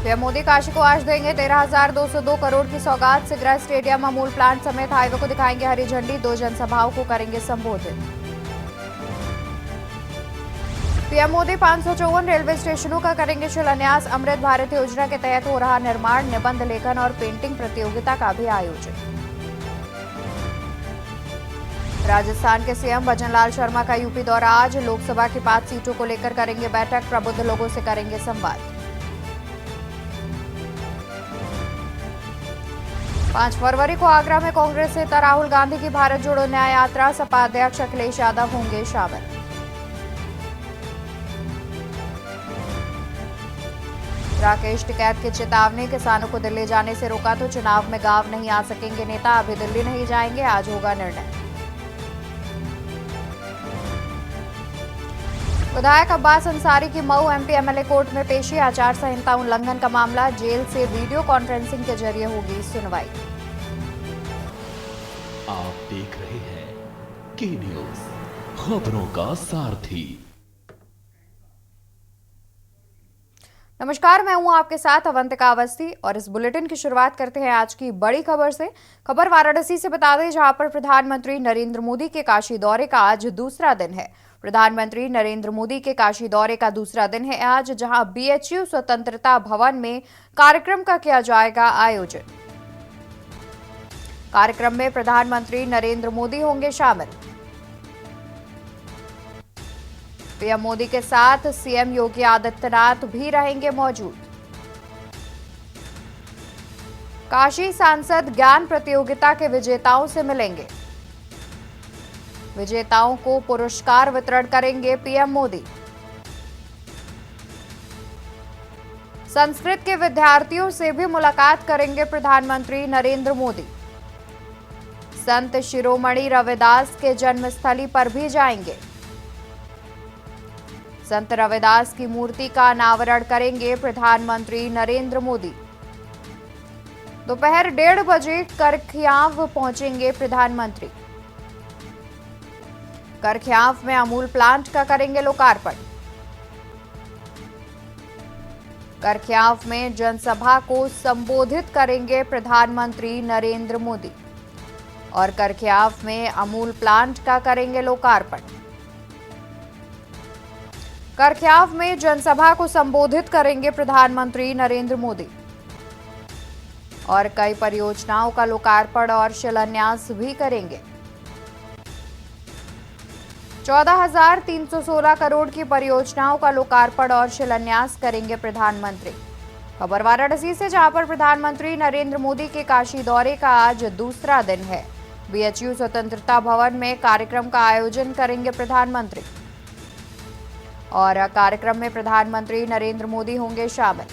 PM Modi Kashi को आज देंगे 13,202 करोड़ की सौगात। सिगरा स्टेडियम, अमूल प्लांट समेत हाईवे को दिखाएंगे हरी झंडी। 2 जनसभाओं को करेंगे संबोधित। पीएम मोदी 554 रेलवे स्टेशनों का करेंगे शिलान्यास। अमृत भारत योजना के तहत हो रहा निर्माण, निबंध लेखन और पेंटिंग प्रतियोगिता का भी आयोजन। राजस्थान के सीएम भजनलाल शर्मा का यूपी दौरा आज। लोकसभा की 5 सीटों को लेकर करेंगे बैठक। प्रबुद्ध लोगों से करेंगे संवाद। 5 फरवरी को आगरा में कांग्रेस नेता राहुल गांधी की भारत जोड़ो न्याय यात्रा। सपा अध्यक्ष अखिलेश यादव होंगे शामिल। राकेश टिकैत की चेतावनी, किसानों को दिल्ली जाने से रोका तो चुनाव में गांव नहीं आ सकेंगे नेता। अभी दिल्ली नहीं जाएंगे, आज होगा निर्णय। विधायक अब्बास अंसारी की मऊ एमपी एमएलए कोर्ट में पेशी। आचार संहिता उल्लंघन का मामला, जेल से वीडियो कॉन्फ्रेंसिंग के जरिए होगी सुनवाई। आप देख रहे हैं के न्यूज, खबरों का सारथी। नमस्कार, मैं हूं आपके साथ अवंतिका अवस्थी और इस बुलेटिन की शुरुआत करते हैं आज की बड़ी खबर से। खबर वाराणसी से बता दें, जहां पर प्रधानमंत्री नरेंद्र मोदी के काशी दौरे का आज दूसरा दिन है। प्रधानमंत्री नरेंद्र मोदी के काशी दौरे का दूसरा दिन है आज, जहां बीएचयू स्वतंत्रता भवन में कार्यक्रम का किया जाएगा आयोजन। कार्यक्रम में प्रधानमंत्री नरेंद्र मोदी होंगे शामिल। पीएम मोदी के साथ सीएम योगी आदित्यनाथ भी रहेंगे मौजूद। काशी सांसद ज्ञान प्रतियोगिता के विजेताओं से मिलेंगे। विजेताओं को पुरस्कार वितरण करेंगे पीएम मोदी। संस्कृत के विद्यार्थियों से भी मुलाकात करेंगे प्रधानमंत्री नरेंद्र मोदी। संत शिरोमणि रविदास के जन्मस्थली पर भी जाएंगे। संत रविदास की मूर्ति का अनावरण करेंगे प्रधानमंत्री नरेंद्र मोदी। दोपहर 1:30 बजे करखियाव पहुंचेंगे प्रधानमंत्री। करखियाव में अमूल प्लांट का करेंगे लोकार्पण। करखियाव में जनसभा को संबोधित करेंगे प्रधानमंत्री नरेंद्र मोदी और करखियाव में अमूल प्लांट का करेंगे लोकार्पण। करखियाव में जनसभा को संबोधित करेंगे प्रधानमंत्री नरेंद्र मोदी और कई परियोजनाओं का लोकार्पण और शिलान्यास भी करेंगे। 14,316 करोड़ की परियोजनाओं का लोकार्पण और शिलान्यास करेंगे प्रधानमंत्री। खबर वाराणसी से, जहां पर प्रधानमंत्री नरेंद्र मोदी के काशी दौरे का आज दूसरा दिन है। बीएचयू स्वतंत्रता भवन में कार्यक्रम का आयोजन करेंगे प्रधानमंत्री और कार्यक्रम में प्रधानमंत्री नरेंद्र मोदी होंगे शामिल।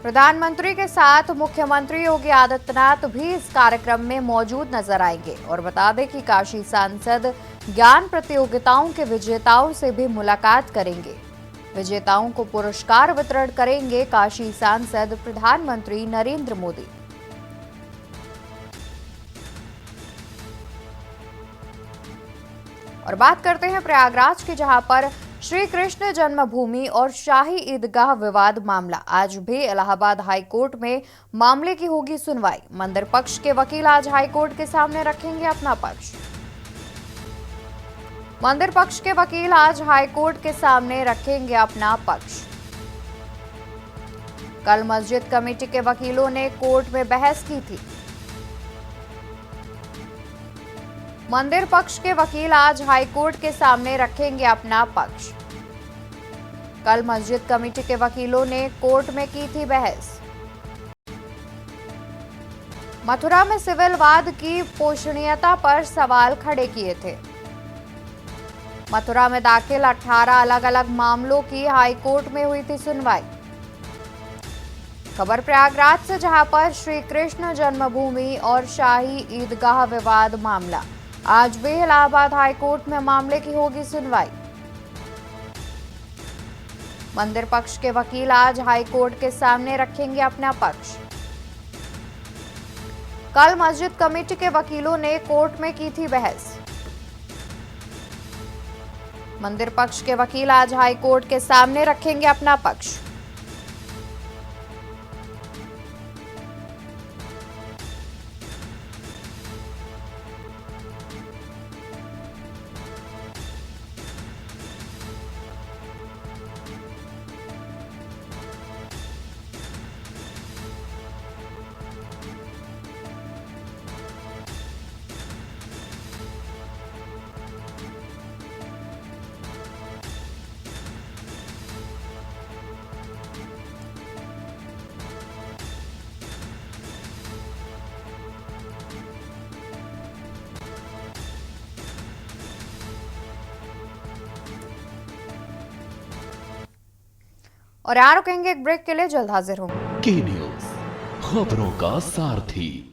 प्रधानमंत्री के साथ मुख्यमंत्री योगी आदित्यनाथ भी इस कार्यक्रम में मौजूद नजर आएंगे। और बता दें कि काशी सांसद ज्ञान प्रतियोगिताओं के विजेताओं से भी मुलाकात करेंगे। विजेताओं को पुरस्कार वितरण करेंगे काशी सांसद प्रधानमंत्री नरेंद्र मोदी। और बात करते हैं प्रयागराज की, जहां पर श्री कृष्ण जन्मभूमि और शाही ईदगाह विवाद मामला। आज भी इलाहाबाद हाईकोर्ट में मामले की होगी सुनवाई। मंदिर पक्ष के वकील आज हाईकोर्ट के सामने रखेंगे अपना पक्ष। मंदिर पक्ष के वकील आज हाईकोर्ट के सामने रखेंगे अपना पक्ष। कल मस्जिद कमेटी के वकीलों ने कोर्ट में बहस की थी। मंदिर पक्ष के वकील आज हाईकोर्ट के सामने रखेंगे अपना पक्ष। कल मस्जिद कमेटी के वकीलों ने कोर्ट में की थी बहस। मथुरा में सिविल वाद की पोषणीयता पर सवाल खड़े किए थे। मथुरा में दाखिल 18 अलग अलग मामलों की हाईकोर्ट में हुई थी सुनवाई। खबर प्रयागराज से, जहां पर श्री कृष्ण जन्मभूमि और शाही ईदगाह विवाद मामला। आज भी इलाहाबाद हाईकोर्ट में मामले की होगी सुनवाई। मंदिर पक्ष के वकील आज हाईकोर्ट के सामने रखेंगे अपना पक्ष। कल मस्जिद कमेटी के वकीलों ने कोर्ट में की थी बहस। मंदिर पक्ष के वकील आज हाई कोर्ट के सामने रखेंगे अपना पक्ष। और यहाँ रुकेंगे एक ब्रेक के लिए, जल्द हाजिर होंगे। की न्यूज, खबरों का सारथी।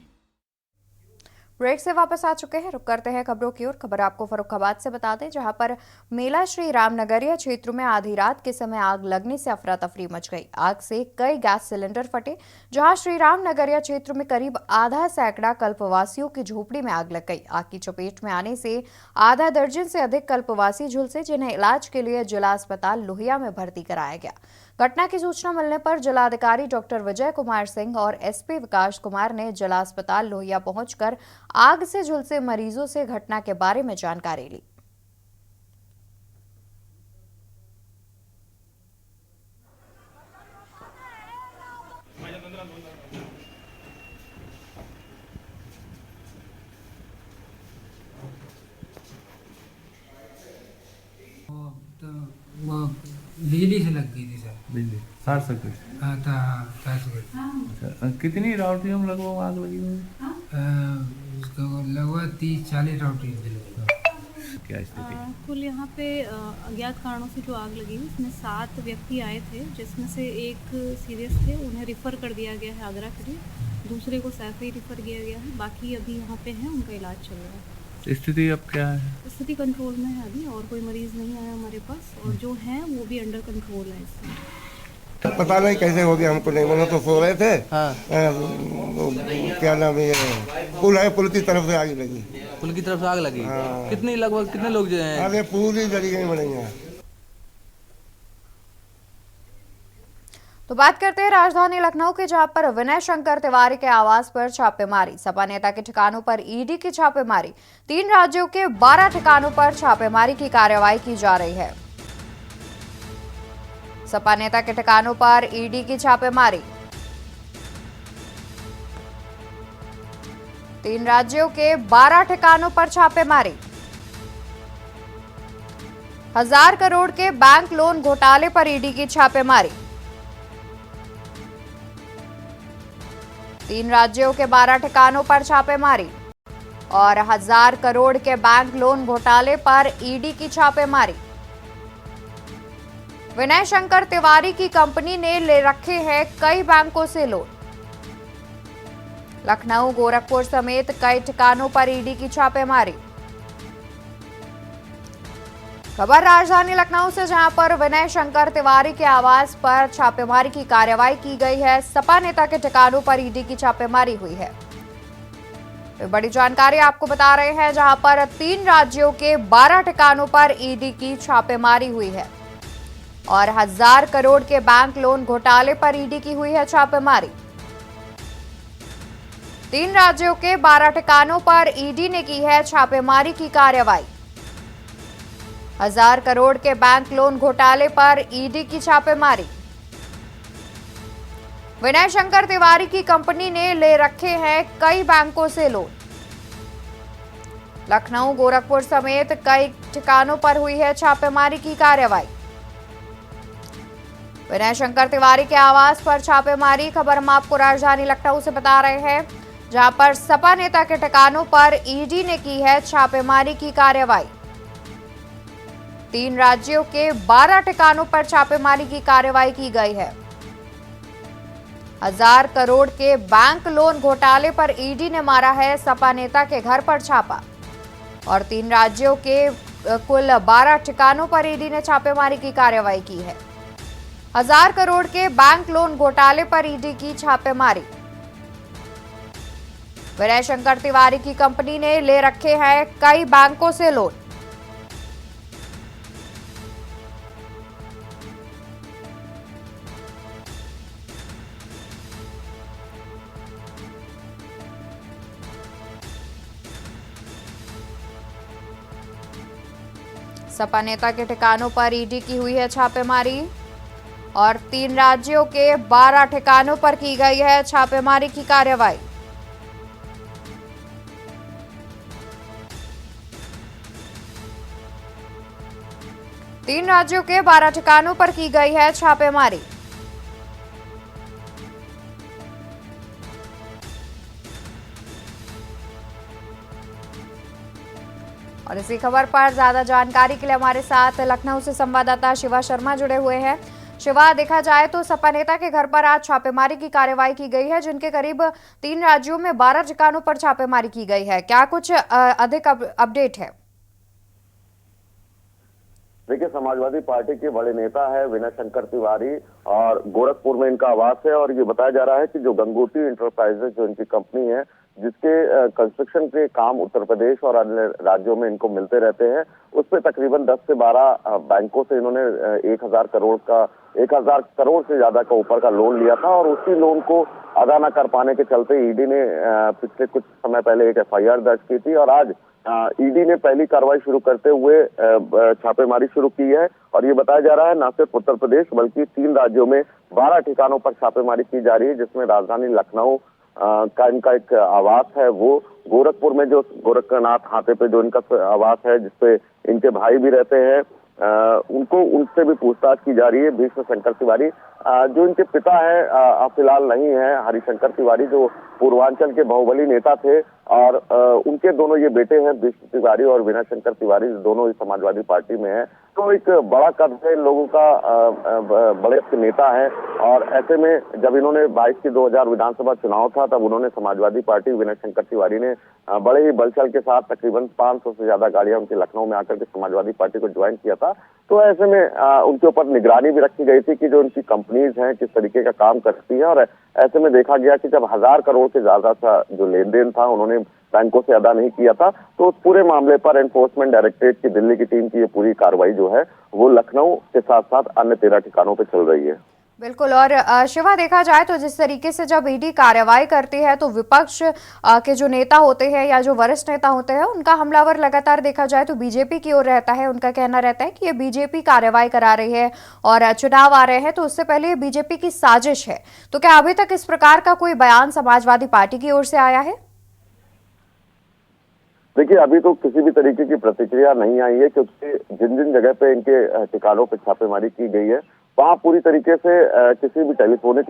ब्रेक से वापस आ चुके हैं, रुक करते हैं खबरों की ओर। खबर आपको फर्रुखाबाद से बता दें, जहां पर मेला श्री रामनगरिया क्षेत्र में आधी रात के समय आग लगने से अफरा तफरी मच गई। आग से कई गैस सिलेंडर फटे, जहां श्री रामनगरिया क्षेत्र में करीब आधा सैकड़ा कल्पवासियों की झोपड़ी में आग लग गई। आग की चपेट में आने से आधा दर्जन से अधिक कल्पवासी झुलसे, जिन्हें इलाज के लिए जिला अस्पताल लोहिया में भर्ती कराया गया। घटना की सूचना मिलने पर जिलाधिकारी डॉक्टर विजय कुमार सिंह और एसपी विकास कुमार ने जिला अस्पताल लोहिया पहुंचकर आग से झुलसे मरीजों से घटना के बारे में जानकारी ली। वो बिजली से लग गई थी सर। बिजली शॉर्ट सर्किट। हाँ था, हाँ शॉर्ट सर्किट। अच्छा, कितनी राउटियों लगभग आग लगी हुई? उसको लगभग 30-40 राउटी जली। क्या स्थिति? कुल यहाँ पे अज्ञात कारणों से जो आग लगी उसमें 7 व्यक्ति आए थे, जिसमें से एक सीरियस थे, उन्हें रिफ़र कर दिया गया है आगरा के लिए, दूसरे को सैफई रिफ़र किया गया है, बाकी अभी यहाँ पे हैं, उनका इलाज चल रहा है। स्थिति अब क्या है? स्थिति कंट्रोल में है अभी, और कोई मरीज़ नहीं आया हमारे पास, और जो हैं वो भी अंडर कंट्रोल है इस समय। पता नहीं कैसे हो गया, हमको नहीं, वो तो सो रहे थे। हाँ। क्या नाम है, पुल है, पुल की तरफ से आग लगी। पुल की तरफ से आग लगी। हाँ। कितनी लगभग कितने लोग जो हैं? अरे पूरी जली गई बढ़िया। तो बात करते हैं राजधानी लखनऊ के, जहां पर विनय शंकर तिवारी के आवास पर छापेमारी। सपा नेता के ठिकानों पर ईडी की छापेमारी। 3 राज्यों के 12 ठिकानों पर छापेमारी की कार्रवाई की जा रही है। सपा नेता के ठिकानों पर ईडी की छापेमारी। 3 राज्यों के 12 ठिकानों पर छापेमारी। 1000 करोड़ के बैंक लोन घोटाले पर ईडी की छापेमारी। 3 राज्यों के 12 ठिकानों पर छापेमारी और 1000 करोड़ के बैंक लोन घोटाले पर ईडी की छापेमारी। विनय शंकर तिवारी की कंपनी ने ले रखे हैं कई बैंकों से लोन। लखनऊ, गोरखपुर समेत कई ठिकानों पर ईडी की छापेमारी। खबर राजधानी लखनऊ से, जहां पर विनय शंकर तिवारी के आवास पर छापेमारी की कार्रवाई की गई है। सपा नेता के ठिकानों पर ईडी की छापेमारी हुई है। तो बड़ी जानकारी आपको बता रहे हैं, जहां पर 3 राज्यों के 12 ठिकानों पर ईडी की छापेमारी हुई है और 1000 करोड़ के बैंक लोन घोटाले पर ईडी की हुई है छापेमारी। 3 राज्यों के 12 ठिकानों पर ईडी ने की है छापेमारी की कार्रवाई। 1000 करोड़ के बैंक लोन घोटाले पर ईडी की छापेमारी। विनय शंकर तिवारी की कंपनी ने ले रखे हैं कई बैंकों से लोन। लखनऊ, गोरखपुर समेत कई ठिकानों पर हुई है छापेमारी की कार्रवाई। विनय शंकर तिवारी के आवास पर छापेमारी। खबर हम आपको राजधानी लखनऊ से बता रहे हैं, जहां पर सपा नेता के ठिकानों पर ईडी ने की है छापेमारी की कार्रवाई। 3 राज्यों के 12 ठिकानों पर छापेमारी की कार्रवाई की गई है। 1000 करोड़ के बैंक लोन घोटाले पर ईडी ने मारा है सपा नेता के घर पर छापा और 3 राज्यों के कुल 12 ठिकानों पर ईडी ने छापेमारी की कार्रवाई की है। 1000 करोड़ के बैंक लोन घोटाले पर ईडी की छापेमारी। विनय शंकर तिवारी की कंपनी ने ले रखे हैं कई बैंकों से लोन। सपा नेता के ठिकानों पर ईडी की हुई है छापेमारी और 3 राज्यों के 12 ठिकानों पर की गई है छापेमारी की कार्रवाई। तीन राज्यों के 12 ठिकानों पर की गई है छापेमारी। और इसी खबर पर ज्यादा जानकारी के लिए हमारे साथ लखनऊ से संवाददाता शिवा शर्मा जुड़े हुए हैं। शिवा, देखा जाए तो सपा नेता के घर पर आज छापेमारी की कार्रवाई की गई है, जिनके करीब 3 राज्यों में 12 ठिकानों पर छापेमारी की गई है। क्या कुछ अधिक अपडेट है? देखिए, समाजवादी पार्टी के बड़े नेता है विनय शंकर तिवारी और गोरखपुर में इनका आवास है। और ये बताया जा रहा है कि जो गंगोत्री इंटरप्राइजेज जो इनकी कंपनी है, जिसके कंस्ट्रक्शन के काम उत्तर प्रदेश और अन्य राज्यों में इनको मिलते रहते हैं, उस पे तकरीबन 10 से 12 बैंकों से इन्होंने 1000 करोड़ से ज्यादा का ऊपर का लोन लिया था। और उसी लोन को अदा न कर पाने के चलते ईडी ने पिछले कुछ समय पहले एक FIR दर्ज की थी और आज ईडी ने पहली कार्रवाई शुरू करते हुए छापेमारी शुरू की है। और ये बताया जा रहा है न सिर्फ उत्तर प्रदेश बल्कि 3 राज्यों में 12 ठिकानों पर छापेमारी की जा रही है, जिसमें राजधानी लखनऊ का इनका एक आवास है, वो गोरखपुर में जो गोरखनाथ हाथे पे जो इनका आवास है, जिसपे इनके भाई भी रहते हैं, उनसे भी पूछताछ की जा रही है। भीष्म शंकर तिवारी जो इनके पिता है फिलहाल नहीं है, हरिशंकर तिवारी जो पूर्वांचल के बाहुबली नेता थे, और उनके दोनों ये बेटे हैं भीष्म तिवारी और विनय शंकर तिवारी, दोनों ही समाजवादी पार्टी में है। तो एक बड़ा कद है इन लोगों का, बड़े नेता है। और ऐसे में जब इन्होंने 22 की 2000 विधानसभा चुनाव था, तब उन्होंने समाजवादी पार्टी विनय शंकर तिवारी ने बड़े ही बलचल के साथ तकरीबन 500 से ज्यादा गाड़ियां उनके लखनऊ में आकर के समाजवादी पार्टी को ज्वाइन किया था। तो ऐसे में उनके ऊपर निगरानी भी रखी गई थी कि जो उनकी कंपनीज हैं किस तरीके का काम करती है। और ऐसे में देखा गया कि जब 1000 करोड़ से ज्यादा का जो लेन देन था उन्होंने बैंकों से अदा नहीं किया था, तो उस पूरे मामले पर एनफोर्समेंट डायरेक्टरेट की दिल्ली की टीम की ये पूरी कार्रवाई जो है वो लखनऊ के साथ साथ अन्य 13 ठिकानों पर चल रही है। बिल्कुल। और शिवा, देखा जाए तो जिस तरीके से जब ईडी कार्रवाई करती है तो विपक्ष के जो नेता होते हैं या जो वरिष्ठ नेता होते हैं, उनका हमलावर लगातार देखा जाए तो बीजेपी की ओर रहता है। उनका कहना रहता है कि ये बीजेपी कार्रवाई करा रही है और चुनाव आ रहे हैं, तो उससे पहले ये बीजेपी की साजिश है। तो क्या अभी तक इस प्रकार का कोई बयान समाजवादी पार्टी की ओर से आया है? देखिए, अभी तो किसी भी तरीके की प्रतिक्रिया नहीं आई है, क्योंकि जिन जिन जगह पे इनके ठिकानों पर छापेमारी की गई है वहाँ पूरी तरीके से किसी भी टेलीफोनिक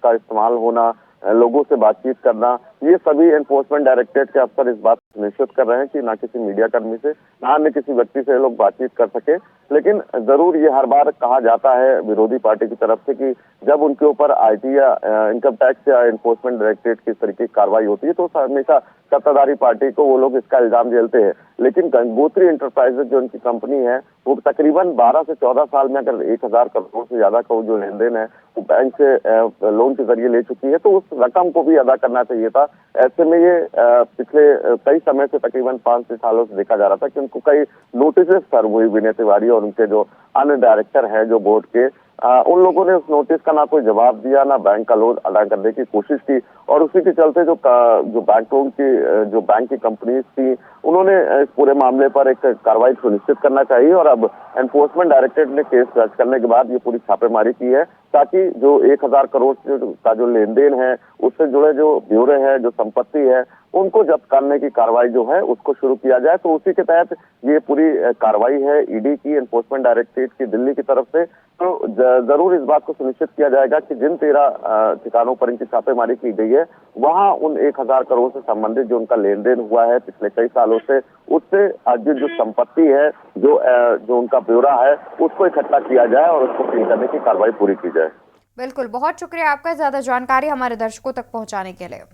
का इस्तेमाल होना, लोगों से बातचीत करना, ये सभी एनफोर्समेंट डायरेक्टरेट के अफसर इस बात सुनिश्चित कर रहे हैं कि ना किसी मीडिया कर्मी से ना अन्य किसी व्यक्ति से लोग बातचीत कर सके। लेकिन जरूर ये हर बार कहा जाता है विरोधी पार्टी की तरफ से कि जब उनके ऊपर IT या इनकम टैक्स या एनफोर्समेंट डायरेक्टरेट की तरीके की कार्रवाई होती है तो हमेशा सत्ताधारी पार्टी को वो लोग इसका इल्जाम झेलते हैं। लेकिन गंगोत्री इंटरप्राइजेज जो उनकी कंपनी है, वो तकरीबन 12 से 14 साल में अगर 1000 करोड़ से ज्यादा का जो लेन देन है वो बैंक से लोन के जरिए ले चुकी है, तो उस रकम को भी अदा करना चाहिए था। ऐसे में ये पिछले कई समय से तकरीबन 5-6 सालों से देखा जा रहा था कि उनको कई नोटिस सर्व हुई विनय तिवारी और उनके जो अन्य डायरेक्टर हैं जो बोर्ड के, उन लोगों ने उस नोटिस का ना कोई जवाब दिया, ना बैंक का लोन अदा करने की कोशिश की। और उसी के चलते जो बैंक लोन की जो बैंक की कंपनीज थी, उन्होंने इस पूरे मामले पर एक कार्रवाई सुनिश्चित करना चाहिए। और अब एनफोर्समेंट डायरेक्टरेट ने केस दर्ज करने के बाद ये पूरी छापेमारी की है, ताकि जो 1000 करोड़ का जो लेन देन है उससे जुड़े जो ब्यौरे हैं, जो संपत्ति है, उनको जब्त करने की कार्रवाई जो है उसको शुरू किया जाए। तो उसी के तहत ये पूरी कार्रवाई है ईडी की, एनफोर्समेंट डायरेक्टरेट की दिल्ली की तरफ से। तो जरूर इस बात को सुनिश्चित किया जाएगा कि जिन 13 ठिकानों पर इनकी छापेमारी की गई है, वहां उन 1000 करोड़ से संबंधित जो उनका लेन देन हुआ है पिछले कई सालों से, उससे जो संपत्ति है, जो उनका ब्यौरा है, उसको इकट्ठा किया जाए और उसको सील करने की कार्रवाई पूरी की जाए। बिल्कुल, बहुत शुक्रिया आपका ज्यादा जानकारी हमारे दर्शकों तक पहुंचाने के लिए।